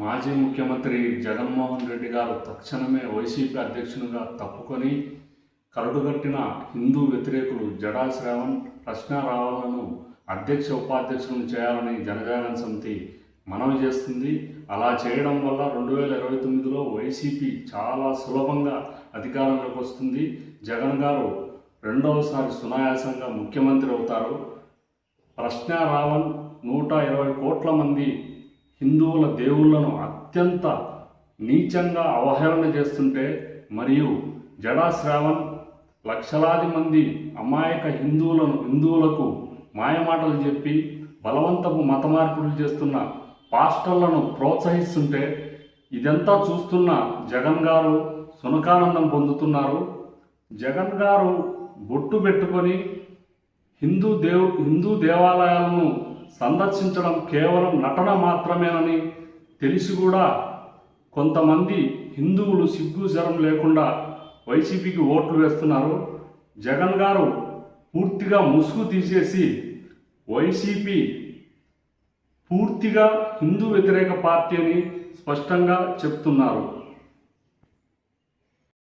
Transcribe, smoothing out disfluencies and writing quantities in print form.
మాజీ ముఖ్యమంత్రి జగన్మోహన్ రెడ్డి గారు తక్షణమే వైసీపీ అధ్యక్షునిగా తప్పుకొని కరడుగట్టిన హిందూ వ్యతిరేకులు జడా శ్రావణ్, ప్రశ్న రావాలను అధ్యక్ష ఉపాధ్యక్షులను చేయాలని జనజాగరణ సమితి మనవి చేస్తుంది. అలా చేయడం వల్ల 2029లో వైసీపీ చాలా సులభంగా అధికారంలోకి వస్తుంది. జగన్ గారు రెండవసారి సునాయాసంగా ముఖ్యమంత్రి అవుతారు. ప్రశ్న రావణ్ 120 కోట్ల మంది హిందువుల దేవుళ్లను అత్యంత నీచంగా అవహేళన చేస్తుంటే, మరియు జడా శ్రావణ్ లక్షలాది మంది అమాయక హిందువులకు మాయమాటలు చెప్పి బలవంతపు మత మార్పులు చేస్తున్న పాస్టర్లను ప్రోత్సహిస్తుంటే, ఇదంతా చూస్తున్న జగన్ గారు సునకానందం పొందుతున్నారు. జగన్ గారు బొట్టు పెట్టుకొని హిందూ దేవాలయాలను సందర్శించడం కేవలం నటన మాత్రమేనని తెలిసి కూడా కొంతమంది హిందువులు సిగ్గు శరం లేకుండా వైసీపీకి ఓట్లు వేస్తున్నారు. జగన్ గారు పూర్తిగా ముసుగు తీసేసి వైసీపీ పూర్తిగా హిందూ వ్యతిరేక పార్టీ అని స్పష్టంగా చెప్తున్నారు.